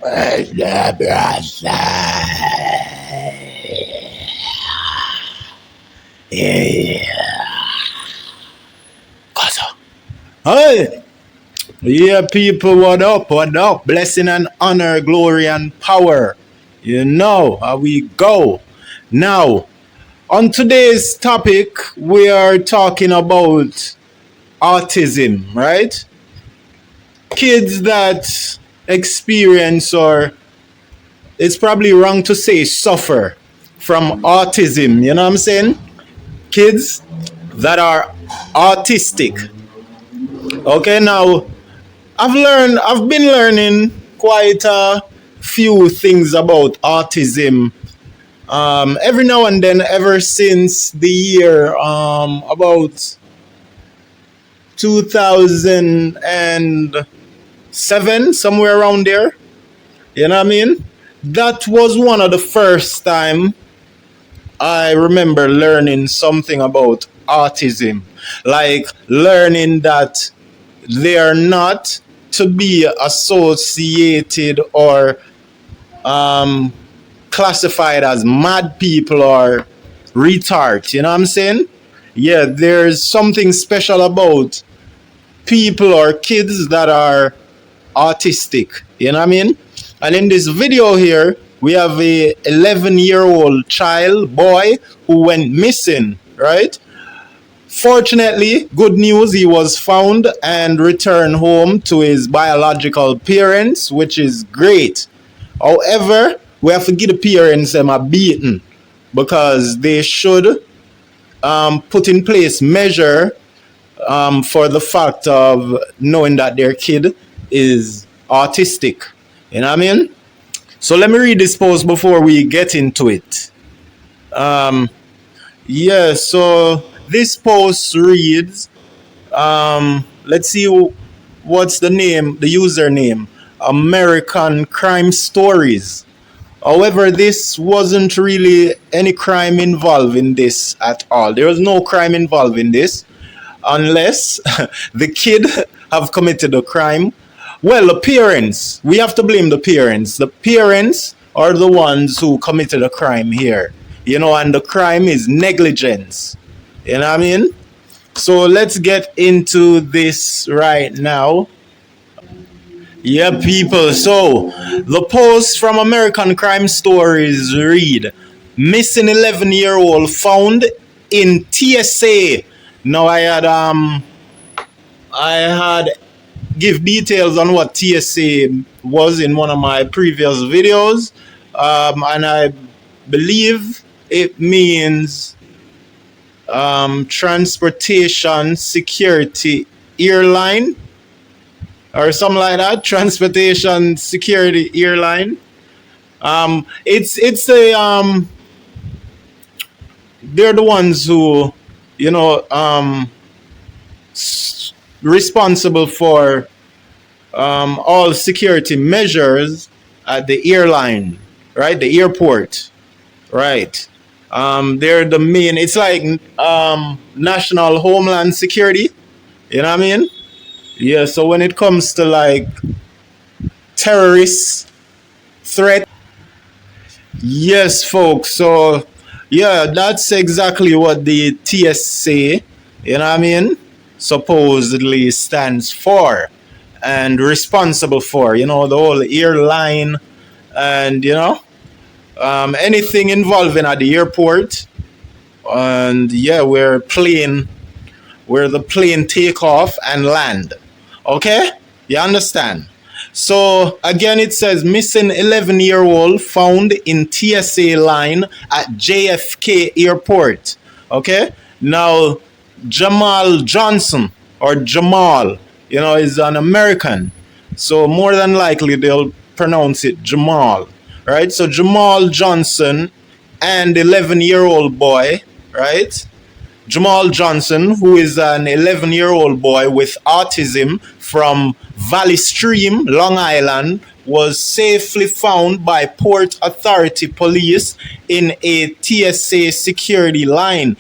Hey, yeah, people, what up? What up? Blessing and honor, glory and power. You know how we go. Now, on today's topic, we are talking about autism, right? Kids that experience, or it's probably wrong to say suffer from autism, you know what I'm saying? Kids that are autistic. Okay, now I've been learning quite a few things about autism every now and then, ever since the year about 2007, somewhere around there. You know what I mean? That was one of the first time I remember learning something about autism, like learning that they are not to be associated or um, classified as mad people or retards. You know what I'm saying? Yeah, there's something special about people or kids that are autistic. You know what I mean? And in this video here, we have a 11-year-old child boy who went missing, right? Fortunately, good news, he was found and returned home to his biological parents, which is great. However, we have to give the parents them a beating because they should put in place measure for the fact of knowing that their kid is autistic. You know what I mean? So let me read this post before we get into it. Yeah, so this post reads, let's see what's the name, the username, American Crime Stories. However, this wasn't really any crime involved in this at all. There was no crime involved in this unless the kid have committed a crime. Well, the parents, we have to blame the parents. The parents are the ones who committed a crime here. You know, and the crime is negligence. You know what I mean? So let's get into this right now. Yeah, people. So the post from American Crime Stories read, missing 11-year-old found in TSA. Now I had give details on what TSA was in one of my previous videos, and I believe it means transportation security airline or something like that. Transportation security airline. It's a they're the ones who, you know, responsible for all security measures at the airline, right? The airport, right? They're the main. It's like national homeland security. You know what I mean? Yeah. So when it comes to like terrorist threat, yes, folks. So yeah, that's exactly what the TSA, you know what I mean, supposedly stands for and responsible for. You know, the whole airline and anything involving at the airport. And yeah, we're the plane take off and land. Okay? You understand? So again, it says missing 11-year-old found in TSA line at JFK airport. Okay? Now, Jamal Johnson or Jamal, is an American. So more than likely they'll pronounce it Jamal. Right? So Jamal Johnson and 11-year-old boy, right? Jamal Johnson, who is an 11-year-old boy with autism from Valley Stream, Long Island, was safely found by Port Authority police in a TSA security line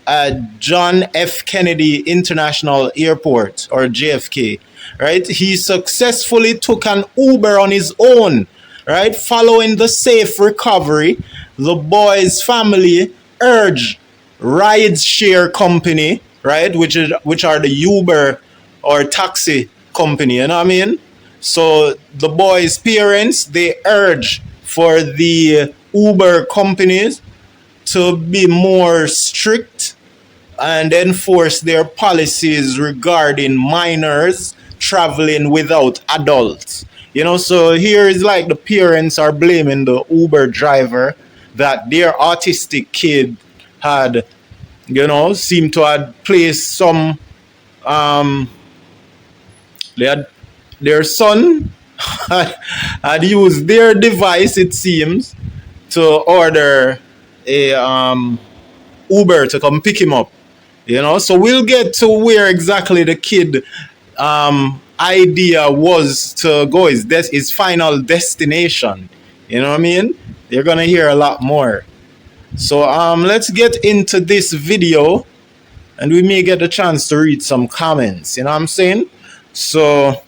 at John F. Kennedy International Airport, or JFK. Right? He successfully took an Uber on his own right? Following the safe recovery, the boy's family urged rideshare company, right, which are the Uber or taxi company, you know what I mean? So the boy's parents, they urge for the Uber companies to be more strict and enforce their policies regarding minors traveling without adults. You know, so here is like the parents are blaming the Uber driver that their autistic kid had, seemed to have placed some, um, they had, their son had used their device, it seems, to order a Uber to come pick him up. So we'll get to where exactly the kid idea was to go, his final destination. You know what I mean? You're gonna hear a lot more. So let's get into this video, and we may get a chance to read some comments. You know what I'm saying? So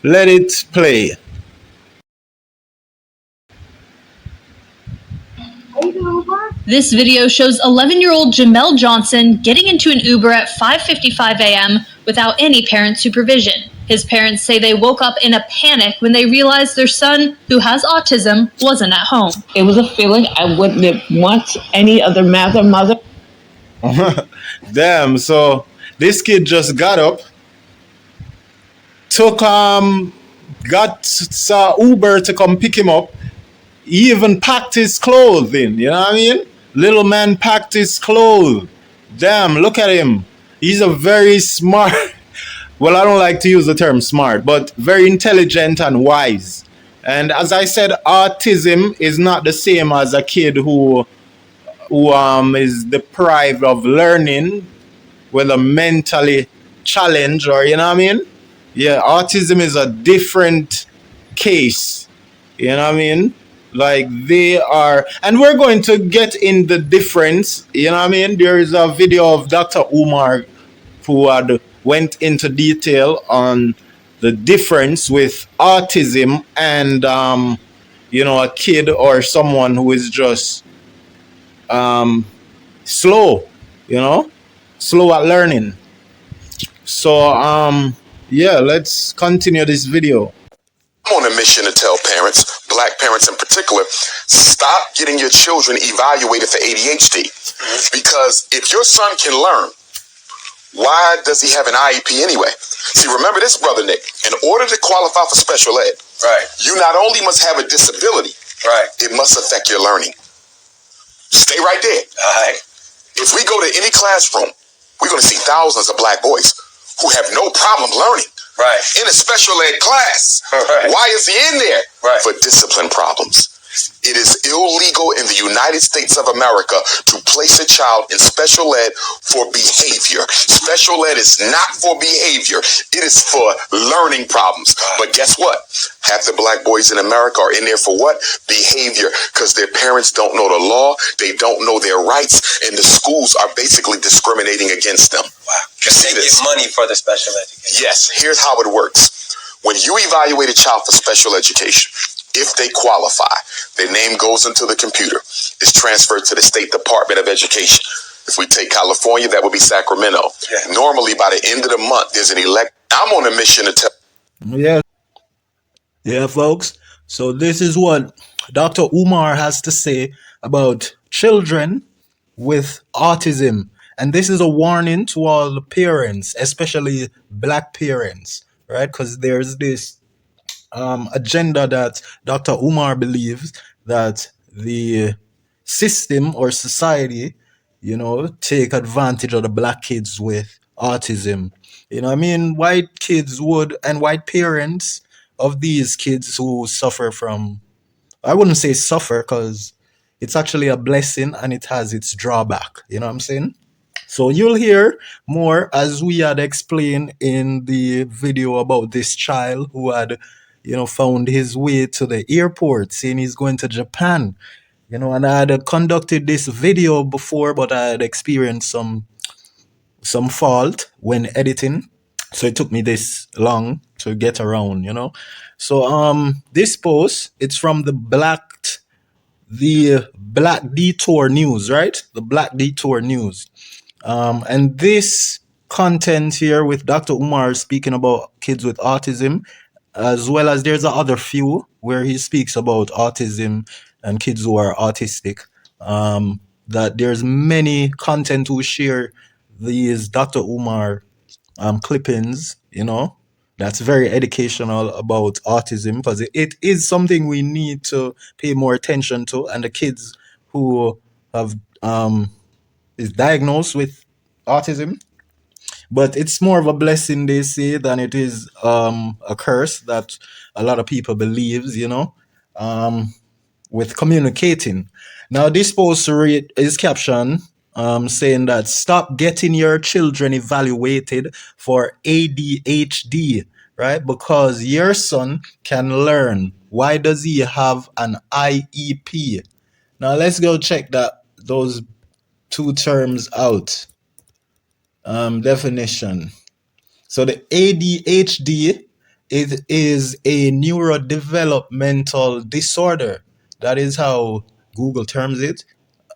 let it play. This video shows 11-year-old Jamel Johnson getting into an Uber at 5:55 a.m. without any parent supervision. His parents say they woke up in a panic when they realized their son, who has autism, wasn't at home. It was a feeling I wouldn't want any other mother. Damn, so this kid just got up, saw Uber to come pick him up. He even packed his clothes in, you know what I mean? Little man packed his clothes. Damn, look at him. He's a very smart, well, I don't like to use the term smart, but very intelligent and wise. And as I said, autism is not the same as a kid who is deprived of learning, whether mentally challenged or, you know what I mean? Yeah, autism is a different case, you know what I mean? Like they are, and we're going to get in the difference, you know what I mean? There is a video of Dr. Umar who had went into detail on the difference with autism and, a kid or someone who is just slow, slow at learning. So, yeah, let's continue this video. I'm on a mission to tell parents, black parents in particular, stop getting your children evaluated for ADHD. Because if your son can learn, why does he have an IEP anyway? See, remember this, Brother Nick. In order to qualify for special ed, right, you not only must have a disability, right, it must affect your learning. Stay right there. All right. If we go to any classroom, we're going to see thousands of black boys who have no problem learning. Right. In a special ed class. Right. Why is he in there? Right. For discipline problems. It is illegal in the United States of America to place a child in special ed for behavior. Special ed is not for behavior. It is for learning problems. But guess what? Half the black boys in America are in there for what? Behavior. Because their parents don't know the law. They don't know their rights. And the schools are basically discriminating against them. Wow. Because they get money for the special education. Yes. Here's how it works. When you evaluate a child for special education, if they qualify, their name goes into the computer. It's transferred to the State Department of Education. If we take California, that would be Sacramento. Yeah. Normally, by the end of the month, there's an elect. I'm on a mission to tell. Yeah, folks. So this is what Dr. Umar has to say about children with autism. And this is a warning to all the parents, especially black parents, right? Because there's this agenda that Dr. Umar believes that the system or society, take advantage of the black kids with autism. I mean, white kids would, and white parents of these kids who suffer from, I wouldn't say suffer because it's actually a blessing and it has its drawback. You know what I'm saying? So you'll hear more as we had explained in the video about this child who had, found his way to the airport saying he's going to Japan. And I had conducted this video before, but I had experienced some fault when editing. So it took me this long to get around, you know. So this post, it's from the Black Detour News, right? The Black Detour News. And this content here with Dr. Umar speaking about kids with autism, as well as there's a other few where he speaks about autism and kids who are autistic. That there's many content who share these Dr. Umar clippings, you know, that's very educational about autism, because it is something we need to pay more attention to. And the kids who have is diagnosed with autism, but it's more of a blessing, they say, than it is a curse that a lot of people believes, you know, with communicating. Now this post is captioned saying that stop getting your children evaluated for ADHD, right? Because your son can learn. Why does he have an IEP? Now let's go check those two terms out. Definition. So the ADHD is a neurodevelopmental disorder. That is how Google terms it,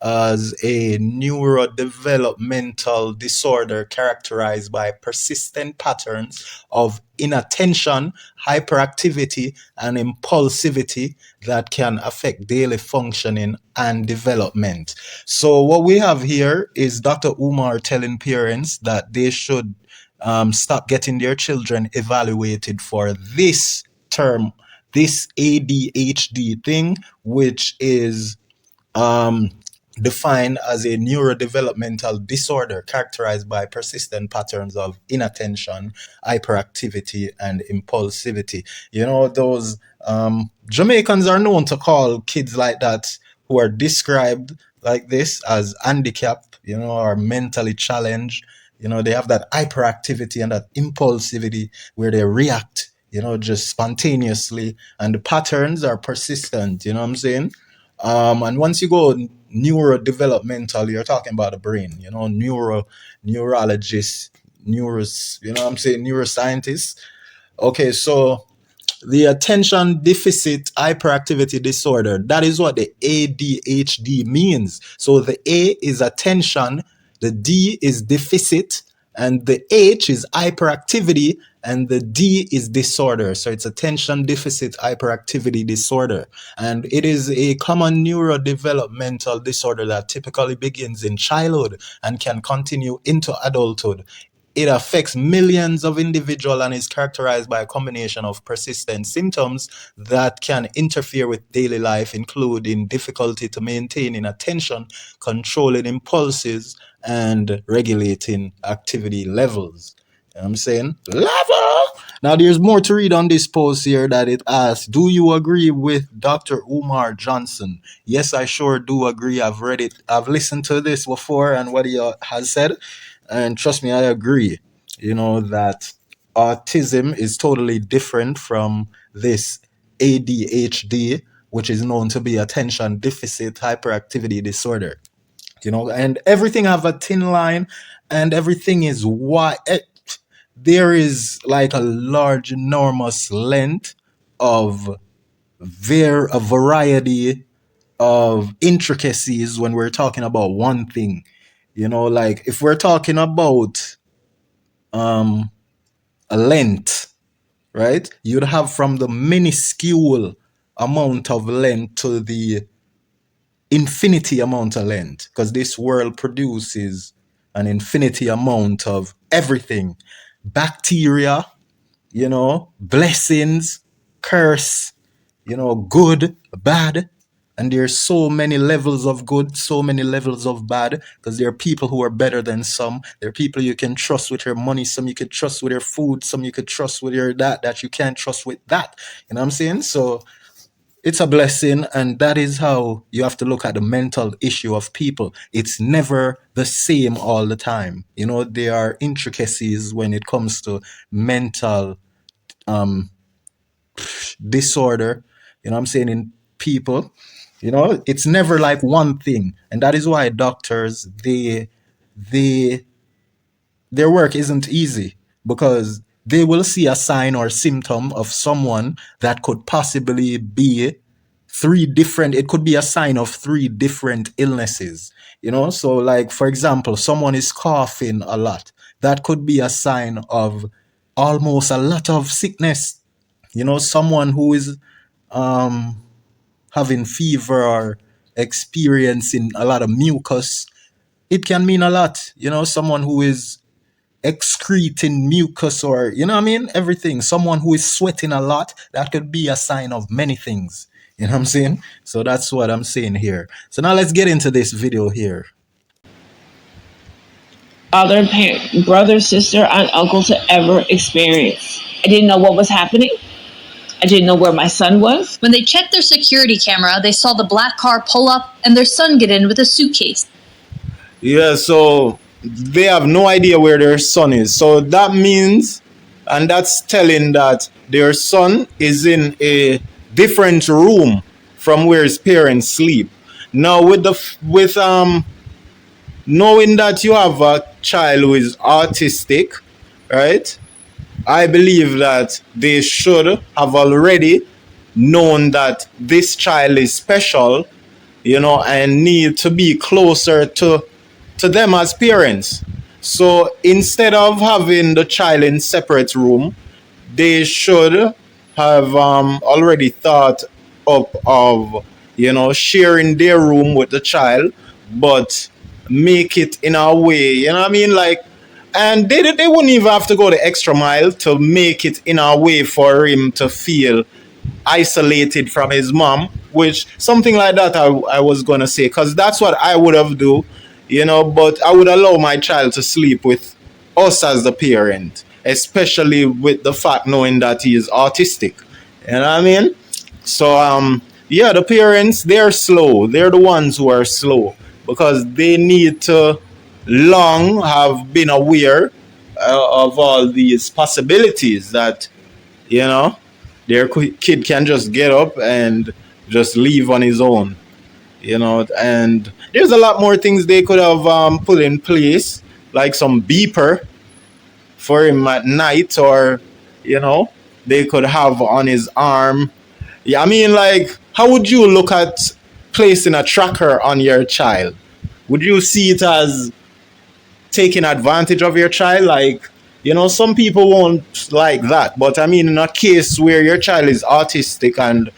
as a neurodevelopmental disorder characterized by persistent patterns of inattention, hyperactivity, and impulsivity that can affect daily functioning and development. So what we have here is Dr. Umar telling parents that they should stop getting their children evaluated for this term, this ADHD thing, which is defined as a neurodevelopmental disorder characterized by persistent patterns of inattention, hyperactivity, and impulsivity. You know, those Jamaicans are known to call kids like that, who are described like this, as handicapped, you know, or mentally challenged. You know, they have that hyperactivity and that impulsivity where they react, you know, just spontaneously, and the patterns are persistent, you know what I'm saying? And once you go neurodevelopmental, you're talking about the brain, you know, neurologists, you know what I'm saying, neuroscientists. Okay, so the attention deficit hyperactivity disorder, that is what the ADHD means. So the A is attention, the D is deficit, and the H is hyperactivity, and the D is disorder. So it's attention deficit hyperactivity disorder. And it is a common neurodevelopmental disorder that typically begins in childhood and can continue into adulthood. It affects millions of individuals and is characterized by a combination of persistent symptoms that can interfere with daily life, including difficulty to maintaining attention, controlling impulses, and regulating activity levels. You know what I'm saying? Level! Now, there's more to read on this post here that it asks, do you agree with Dr. Umar Johnson? Yes, I sure do agree. I've read it. I've listened to this before and what he has said. And trust me, I agree, you know, that autism is totally different from this ADHD, which is known to be attention deficit hyperactivity disorder. You know, and everything have a thin line, and everything is wide. There is like a large, enormous length of a variety of intricacies when we're talking about one thing. You know, like if we're talking about a length, right? You'd have from the minuscule amount of length to the infinity amount of length, because this world produces an infinity amount of everything. Bacteria, you know, blessings, curse, you know, good, bad. And there's so many levels of good, so many levels of bad, because there are people who are better than some. There are people you can trust with your money, some you can trust with your food, some you could trust with your that you can't trust with that. You know what I'm saying? So it's a blessing, and that is how you have to look at the mental issue of people. It's never the same all the time. You know, there are intricacies when it comes to mental disorder, you know what I'm saying, in people. You know, it's never like one thing. And that is why doctors, their work isn't easy, because they will see a sign or symptom of someone that could possibly be it could be a sign of 3 different illnesses, so like, for example, someone is coughing a lot. That could be a sign of almost a lot of sickness. Someone who is having fever or experiencing a lot of mucus, it can mean a lot. Someone who is excreting mucus, or everything. Someone who is sweating a lot, that could be a sign of many things. You know what I'm saying? So that's what I'm saying here. So now let's get into this video here. Other brother, sister, aunt, uncle to ever experience. I didn't know what was happening. I didn't know where my son was. When they checked their security camera, they saw the black car pull up and their son get in with a suitcase. Yeah, so they have no idea where their son is. So that means, and that's telling that their son is in a different room from where his parents sleep. Now, with knowing that you have a child who is autistic, right? I believe that they should have already known that this child is special, and need to be closer to them as parents. So instead of having the child in separate room, they should have already thought up of, sharing their room with the child, but make it in a way, like, and they wouldn't even have to go the extra mile to make it in a way for him to feel isolated from his mom, which something like that I was going to say, because that's what I would have do, but I would allow my child to sleep with us as the parent, especially with the fact knowing that he is autistic. You know what I mean? So, yeah, the parents, they're slow. They're the ones who are slow because they need to long have been aware of all these possibilities that, their kid can just get up and just leave on his own, and there's a lot more things they could have put in place, like some beeper for him at night, or, they could have on his arm. Yeah, I mean, like, how would you look at placing a tracker on your child? Would you see it as taking advantage of your child? Like, some people won't like that, but I mean, in a case where your child is autistic and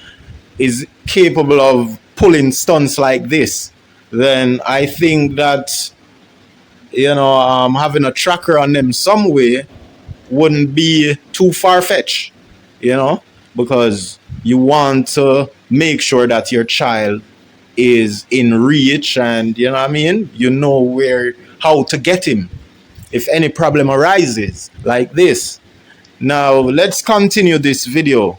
is capable of pulling stunts like this, then I think that, having a tracker on them some way wouldn't be too far-fetched, because you want to make sure that your child is in reach, and how to get him if any problem arises like this. Now let's continue this video.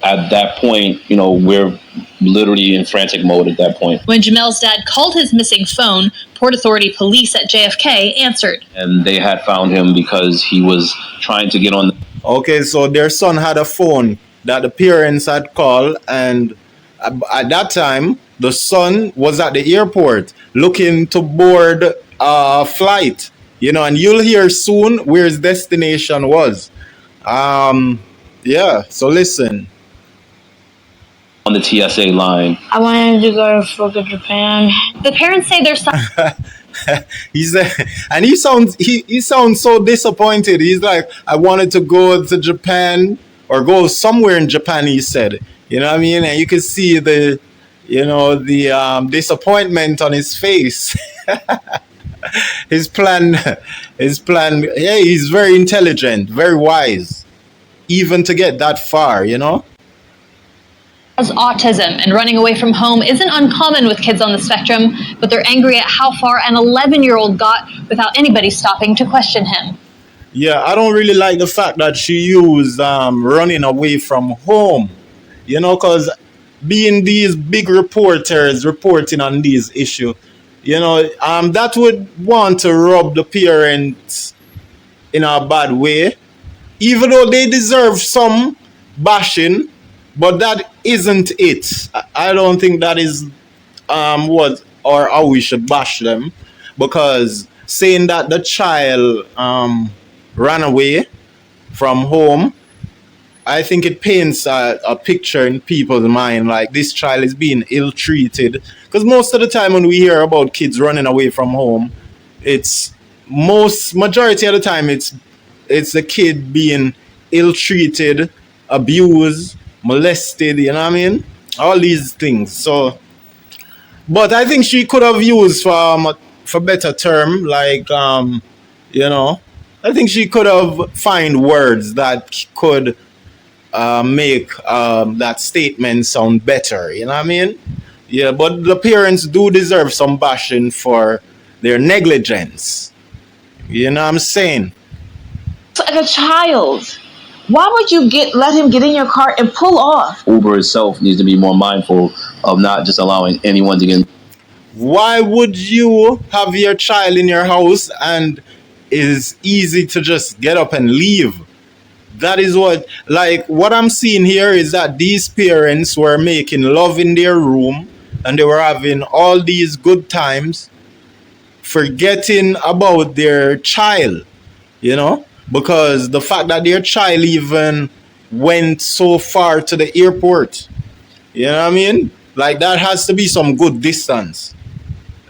At that point, we're literally in frantic mode at that point. When Jamel's dad called his missing phone, Port Authority police at JFK answered. And they had found him because he was trying to get on. Okay, so their son had a phone that the parents had called, and at that time, the son was at the airport looking to board a flight, and you'll hear soon where his destination was. Yeah, so listen. On the TSA line. I wanted to go to fucking Japan. The parents say their son... He said, and he sounds so disappointed. He's like, I wanted to go to Japan or go somewhere in Japan, he said. You know what I mean? And you can see the disappointment on his face. his plan, yeah, he's very intelligent, very wise, even to get that far, Has autism, and running away from home isn't uncommon with kids on the spectrum, but they're angry at how far an 11-year-old got without anybody stopping to question him. Yeah, I don't really like the fact that she used running away from home, because being these big reporters reporting on these issues, that would want to rub the parents in a bad way, even though they deserve some bashing. But that isn't it. I don't think that is what or how we should bash them, because saying that the child ran away from home, I think it paints a picture in people's mind like this child is being ill-treated. Because most of the time when we hear about kids running away from home, it's majority of the time it's the kid being ill-treated, abused, molested, you know what I mean? All these things. So, but I think she could have used for better term, like you know, I think she could have find words that could make that statement sound better. You know what I mean? Yeah, but the parents do deserve some bashing for their negligence. You know what I'm saying? Like a child. Why would you let him get in your car and pull off? Uber itself needs to be more mindful of not just allowing anyone to get in. Why would you have your child in your house and it's easy to just get up and leave? That is what I'm seeing here is that these parents were making love in their room and they were having all these good times, forgetting about their child, you know, because the fact that their child even went so far to the airport, you know what I mean? Like that has to be some good distance.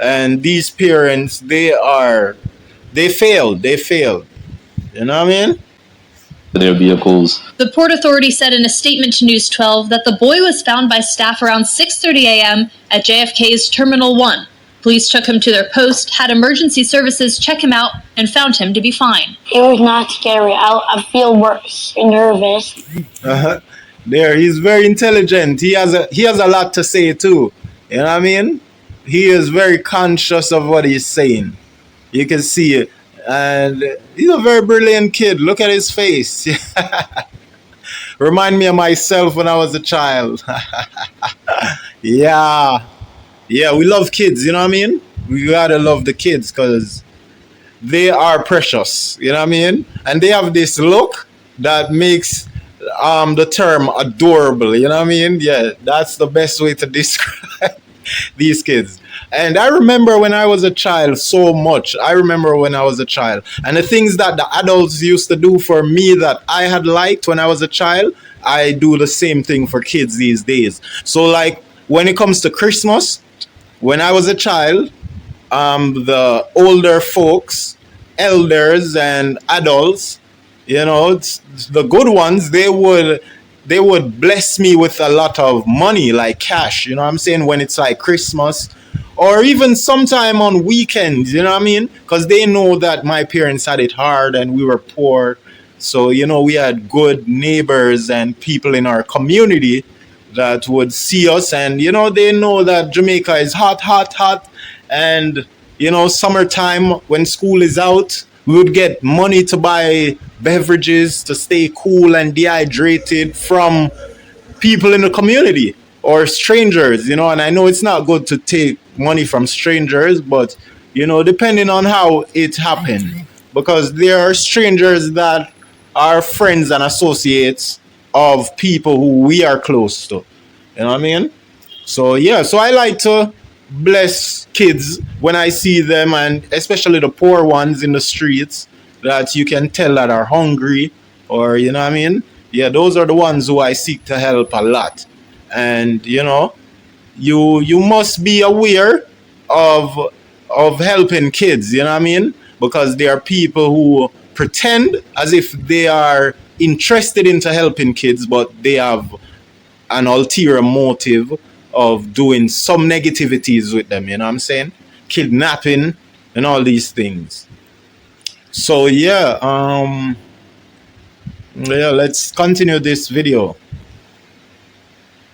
And these parents, they failed. You know what I mean? Their vehicles. The Port Authority said in a statement to News 12 that the boy was found by staff around 6:30 a.m. at JFK's Terminal 1. Police took him to their post, had emergency services check him out, and found him to be fine. It was not scary. I feel worse and nervous. There, he's very intelligent. He has a lot to say too. You know what I mean? He is very conscious of what he's saying. You can see it. And he's a very brilliant kid. Look at his face. Remind me of myself when I was a child. Yeah, we love kids, you know what I mean? We gotta love the kids because they are precious, you know what I mean? And they have this look that makes the term adorable, you know what I mean? Yeah, that's the best way to describe these kids. And I remember when I was a child so much. I remember when I was a child. And the things that the adults used to do for me that I had liked when I was a child, I do the same thing for kids these days. So like when it comes to Christmas, when I was a child, the older folks, elders and adults, you know, the good ones, they would bless me with a lot of money, like cash, you know what I'm saying, when it's like Christmas or even sometime on weekends, you know what I mean? Because they know that my parents had it hard and we were poor. So, you know, we had good neighbors and people in our community that would see us and, you know, they know that Jamaica is hot. And, you know, summertime when school is out, we would get money to buy beverages to stay cool and dehydrated from people in the community or strangers, you know, and I know it's not good to take money from strangers, but, you know, depending on how it happened, because there are strangers that are friends and associates of people who we are close to, you know what I mean? So, yeah, so I like to bless kids when I see them, and especially the poor ones in the streets that you can tell that are hungry or, you know what I mean? Yeah, those are the ones who I seek to help a lot. And, you know, you must be aware of helping kids, you know what I mean? Because there are people who pretend as if they are interested into helping kids, but they have an ulterior motive of doing some negativities with them, you know what I'm saying? Kidnapping and all these things. So yeah, let's continue this video.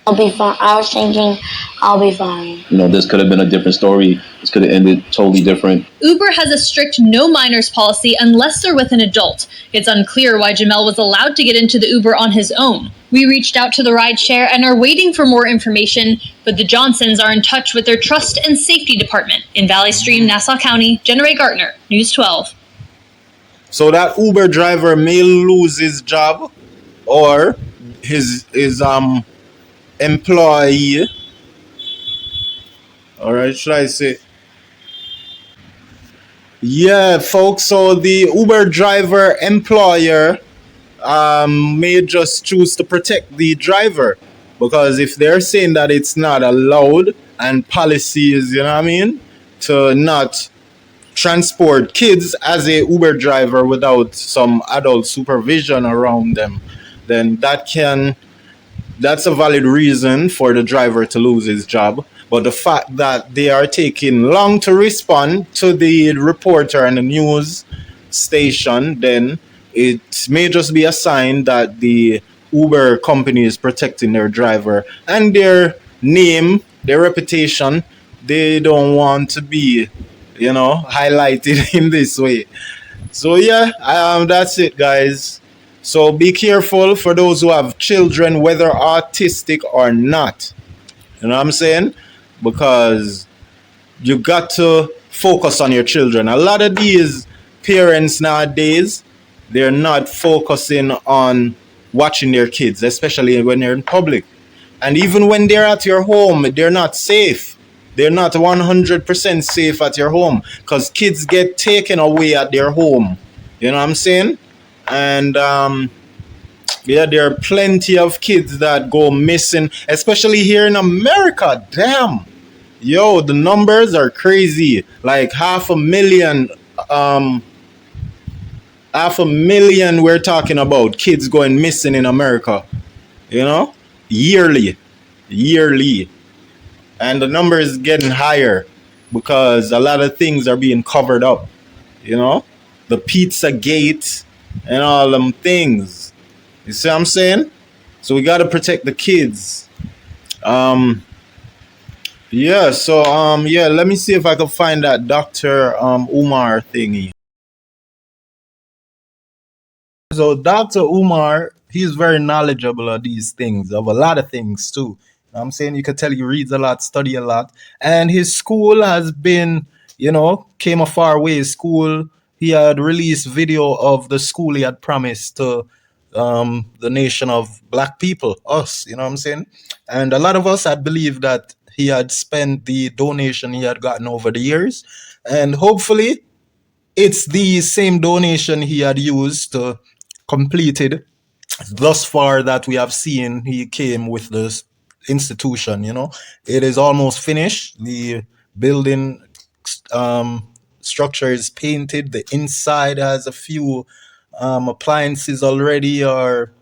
I'll be fine. I was thinking I'll be fine. You know, this could have been a different story. This could have ended totally different. Uber has a strict no minors policy unless they're with an adult. It's unclear why Jamel was allowed to get into the Uber on his own. We reached out to the rideshare and are waiting for more information, but the Johnsons are in touch with their trust and safety department in Valley Stream, Nassau County. Jenna Gartner, News 12. So that Uber driver may lose his job or his employee, all right, should I say, Yeah, folks. So the Uber driver employer may just choose to protect the driver, because if they're saying that it's not allowed and policies, you know what I mean, to not transport kids as a Uber driver without some adult supervision around them, then that's a valid reason for the driver to lose his job. But the fact that they are taking long to respond to the reporter and the news station, then it may just be a sign that the Uber company is protecting their driver and their name, their reputation. They don't want to be, highlighted in this way. So yeah, that's it, guys. So be careful for those who have children, whether autistic or not. You know what I'm saying? Because you got to focus on your children. A lot of these parents nowadays, they're not focusing on watching their kids, especially when they're in public. And even when they're at your home, they're not safe. They're not 100% safe at your home, because kids get taken away at their home. You know what I'm saying? And yeah, there are plenty of kids that go missing, especially here in America. Damn. Yo, the numbers are crazy. Like 500,000, 500,000 we're talking about kids going missing in America. Yearly. And the number is getting higher because a lot of things are being covered up. The Pizza Gate and all them things. You see what I'm saying? So we got to protect the kids. Yeah, so yeah, let me see if I can find that Dr. Umar thingy. So Dr. Umar, he's very knowledgeable of these things, of a lot of things too. I'm saying, you could tell he reads a lot, study a lot, and his school has been, came a far way. School, he had released video of the school he had promised to the nation of black people, us, you know what I'm saying? And a lot of us had believed that he had spent the donation he had gotten over the years, and hopefully it's the same donation he had used to completed thus far that we have seen he came with this institution. It is almost finished. The building structure is painted. The inside has a few appliances already, or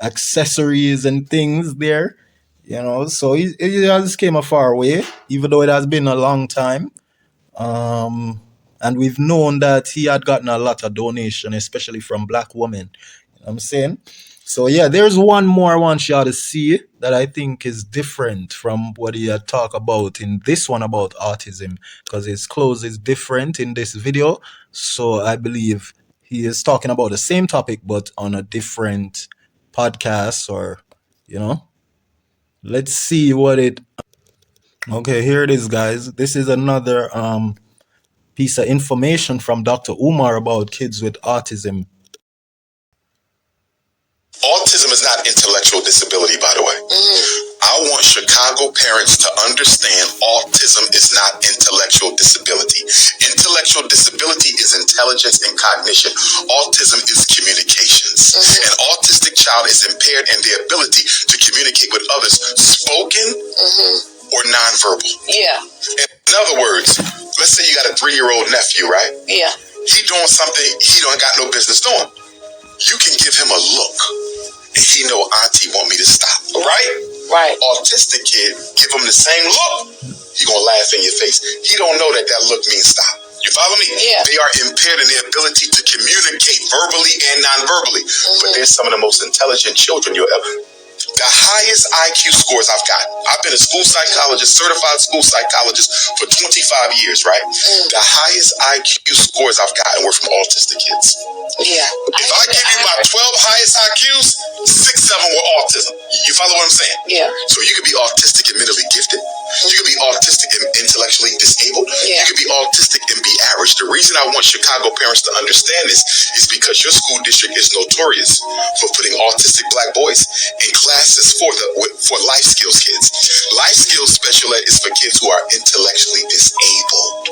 accessories and things there. So it has came a far way, even though it has been a long time. And we've known that he had gotten a lot of donation, especially from black women. You know what I'm saying? So yeah, there's one more I want y'all to see that I think is different from what he had talked about in this one about autism, because his clothes is different in this video. So I believe he is talking about the same topic, but on a different podcast, or, let's see what it... Okay, here it is, guys. This is another piece of information from Dr. Umar about kids with autism. Autism is not intellectual disability, by the way. I want Chicago parents to understand autism is not intellectual disability. Intellectual disability is intelligence and cognition. Autism is communications. An autistic child is impaired in their ability to communicate with others, spoken or nonverbal. Yeah. In other words, let's say you got a 3-year-old nephew, right? Yeah. He doing something he don't got no business doing. You can give him a look, and he know auntie want me to stop, right? Right. Autistic kid, give him the same look, he gonna laugh in your face. He don't know that look means stop. You follow me? Yeah. They are impaired in their ability to communicate verbally and non-verbally, but they're some of the most intelligent children you'll ever... The highest IQ scores I've got. I've been a school psychologist, certified school psychologist for 25 years, right? The highest IQ scores I've gotten were from autistic kids. Yeah. If I give you my 12 highest IQs, 6 of them were autism. You follow what I'm saying? Yeah. So you could be autistic and mentally gifted. You could be autistic and intellectually disabled. Yeah. You could be autistic and be average. The reason I want Chicago parents to understand this is because your school district is notorious for putting autistic black boys in classes for life skills kids. Life skills special ed is for kids who are intellectually disabled.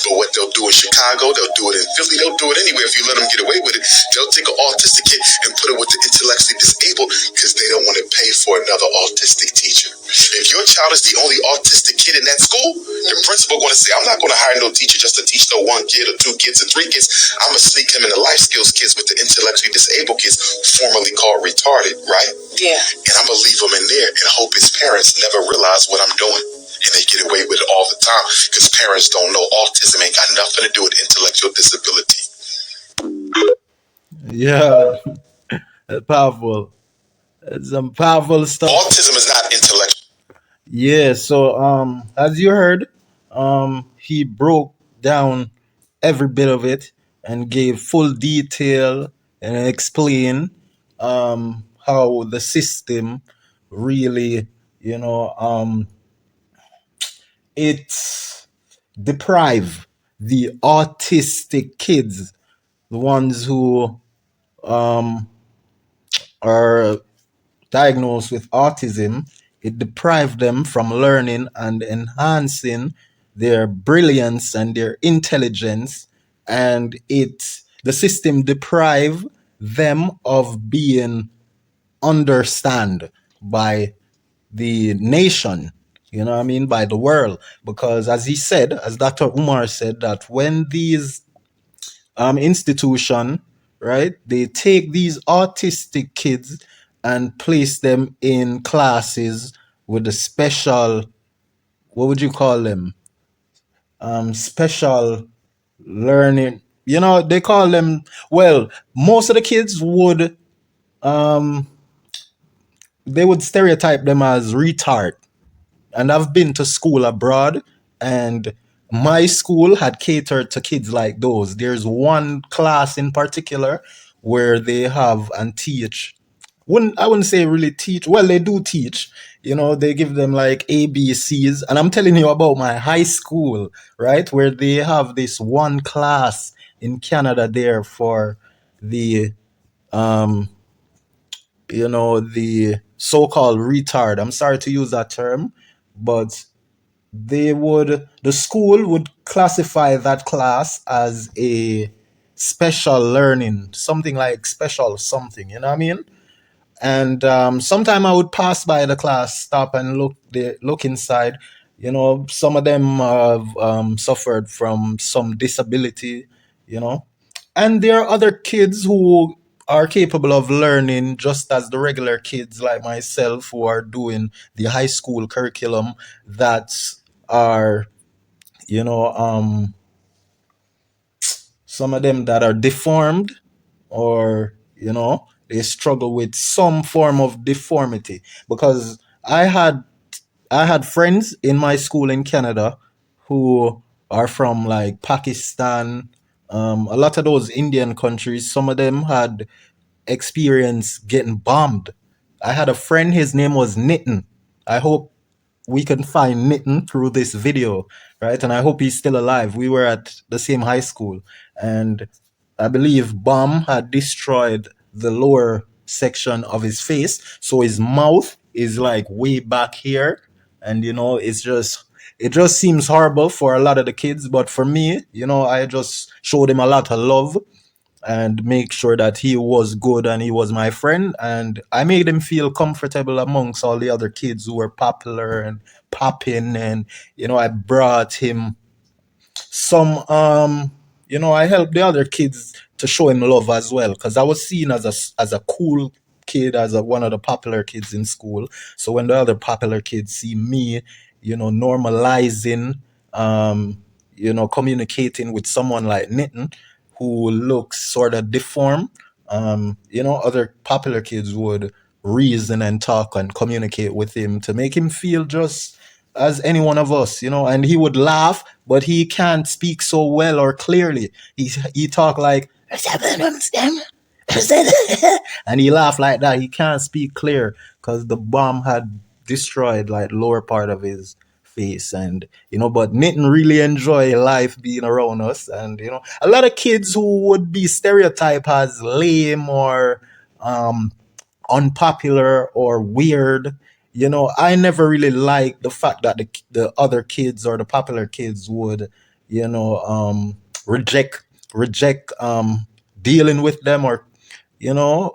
But what they'll do it in Chicago. They'll do it in Philly. They'll do it anywhere. If you let them get away with it, they'll take an autistic kid and put it with the intellectually disabled because they don't want to pay for another autistic teacher. If your child is the only autistic kid in that school, the principal going to say, I'm not going to hire no teacher just to teach no one kid or two kids or three kids. I'm going to sneak him in the life skills kids with the intellectually disabled kids, formerly called retarded, right? Yeah. And I'm going to leave him in there and hope his parents never realize what I'm doing. And they get away with it all the time because parents don't know autism ain't got nothing to do with intellectual disability. Yeah, powerful. Some powerful stuff. Autism is not intellectual. Yeah, so as you heard, he broke down every bit of it and gave full detail and explained how the system really, it deprive the autistic kids, the ones who are diagnosed with autism, it deprived them from learning and enhancing their brilliance and their intelligence, and the system deprive them of being understand by the nation, by the world. Because as Dr. Umar said, that when these institution, right, they take these autistic kids and place them in classes with the special, what would you call them? Special learning. They call them, well, most of the kids would, they would stereotype them as retard. And I've been to school abroad, and my school had catered to kids like those. There's one class in particular where they have and teach. I wouldn't say really teach. Well, they do teach. They give them like ABCs. And I'm telling you about my high school, right? Where they have this one class in Canada there for the the so-called retard. I'm sorry to use that term, but the school would classify that class as a special learning, something like special something, you know what I mean? And sometime I would pass by the class, stop and look inside. Some of them have suffered from some disability, and there are other kids who are capable of learning just as the regular kids like myself who are doing the high school curriculum that are, some of them that are deformed, or, they struggle with some form of deformity. Because I had friends in my school in Canada who are from like Pakistan, a lot of those Indian countries. Some of them had experience getting bombed. I had a friend, his name was Nitin. I hope we can find Nitin through this video, right? And I hope he's still alive. We were at the same high school, and I believe bomb had destroyed the lower section of his face, so his mouth is like way back here, and it just seems horrible for a lot of the kids. But for me, I just showed him a lot of love and make sure that he was good and he was my friend, and I made him feel comfortable amongst all the other kids who were popular and popping. And I brought him some I helped the other kids to show him love as well, because I was seen as a cool kid, as one of the popular kids in school. So when the other popular kids see me, normalizing, communicating with someone like Nitin, who looks sort of deformed, other popular kids would reason and talk and communicate with him to make him feel just as any one of us, and he would laugh, but he can't speak so well or clearly. He talk like, and he laughed like that. He can't speak clear because the bomb had destroyed like lower part of his face. And but Nitin really enjoy life being around us. And a lot of kids who would be stereotyped as lame or unpopular or weird, I never really liked the fact that the other kids or the popular kids would reject dealing with them, or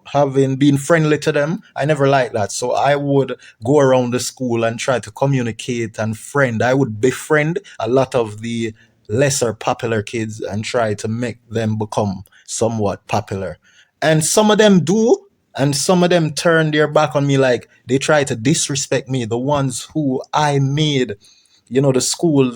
having been friendly to them. I never liked that. So I would go around the school and try to communicate and friend. I would befriend a lot of the lesser popular kids and try to make them become somewhat popular. And some of them do, and some of them turn their back on me, like they try to disrespect me. The ones who I made, the school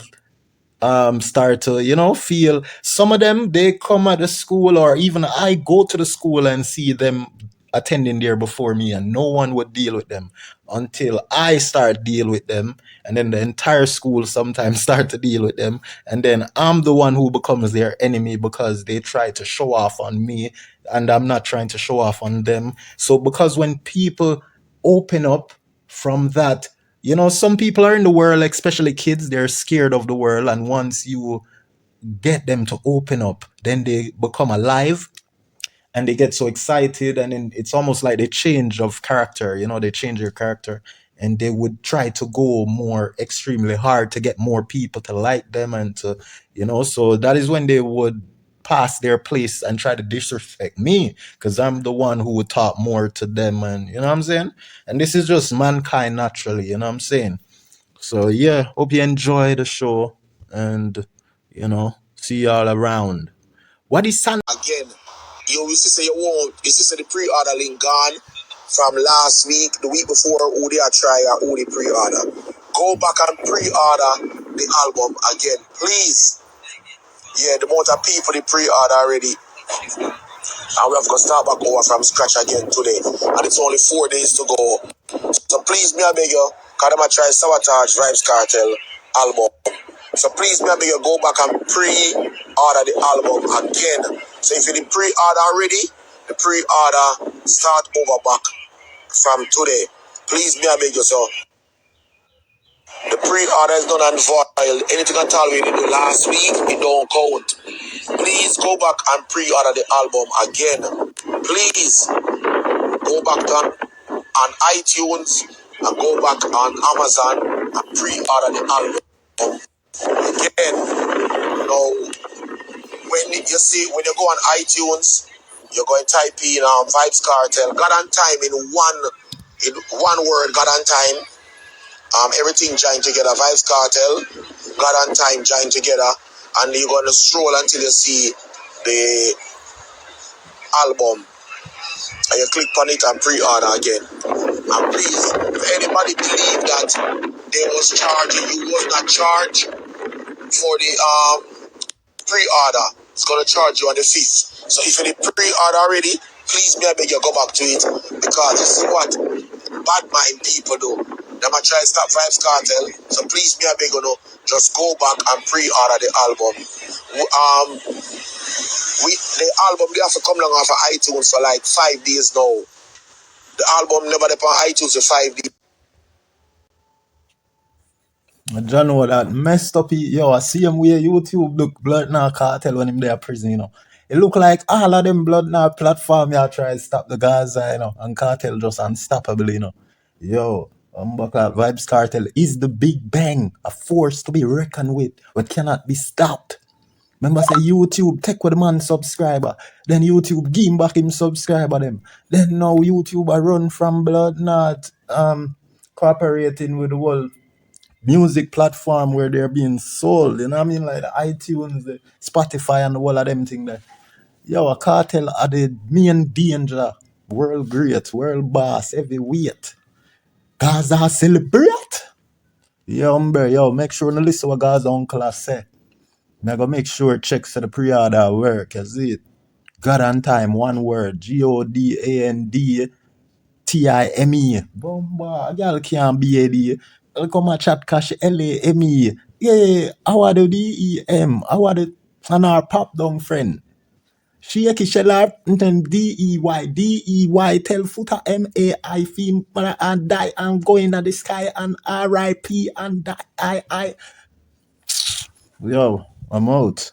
start to feel. Some of them, they come at the school, or even I go to the school and see them attending there before me, and no one would deal with them until I start deal with them, and then the entire school sometimes start to deal with them, and then I'm the one who becomes their enemy because they try to show off on me and I'm not trying to show off on them. So because when people open up from that, some people are in the world, especially kids, they're scared of the world. And once you get them to open up, then they become alive and they get so excited. And then it's almost like they change of character, they change their character. And they would try to go more extremely hard to get more people to like them and to, so that is when they would pass their place and try to disrespect me because I'm the one who would talk more to them, and you know what I'm saying? And this is just mankind naturally, you know what I'm saying? So yeah, hope you enjoy the show, and see y'all around. What is San Again, you see say you won't, you see say the pre-order link gone from last week, the week before, who they are try or who they pre-order. Go back and pre-order the album again, please. Yeah, the amount of people they pre-order already. And we have to start back over from scratch again today. And it's only 4 days to go. So please, me I beg you, because I'm going to try sabotage Vybz Kartel album. So please, me I beg you, go back and pre-order the album again. So if you did pre-order already, the pre-order start over back from today. Please, me I beg you, so the pre-order is done and void. Anything at all we did last week, it don't count. Please go back and pre-order the album again. Please go back on iTunes and go back on Amazon and pre-order the album again. Now, when you go on iTunes, you're going to type in Vybz Kartel, God on Time in one word, God on Time. Everything joined together, Vybz Kartel, God on Time joined together, and you're going to stroll until you see the album, and you click on it and pre-order again. And please, if anybody believe that they was charging, you was not charged for the pre-order, it's going to charge you on the 5th. So if you did pre-order already, please, me I beg you, go back to it, because you see what bad mind people do. They might try to stop Vybz Kartel. So please, me I beg you, no, just go back and pre-order the album. The album, they have to come along off of iTunes for like 5 days now. The album never up on iTunes for 5 days. John know that messed up. I see him where YouTube look Blood Now Cartel when him there prison, It look like all of them Blood Now platform try to stop the Gaza, and Cartel just unstoppable, I'm back at Vybz Kartel is the big bang, a force to be reckoned with, but cannot be stopped. Remember say YouTube take with the man subscriber, then YouTube give him back him subscriber them. Then now YouTube a run from Blood Not cooperating with the world music platform where they're being sold, you know what I mean? Like the iTunes, the Spotify, and the whole of them thing there. A Cartel are the main danger. World great, world boss, heavyweight. Gaza celebrate. Make sure to listen what Gaza uncle has say. I go make sure checks for the pre-order work, is it? God on Time, one word. GODANDTIME. Bomba, a girl can't be a D. Come a chat cash LAME. Yeah, our the DEM. Our the and our pop down friend. She Kishelar then DEY tell Foota MAI film and die and go in the sky and RIP and die. I'm out.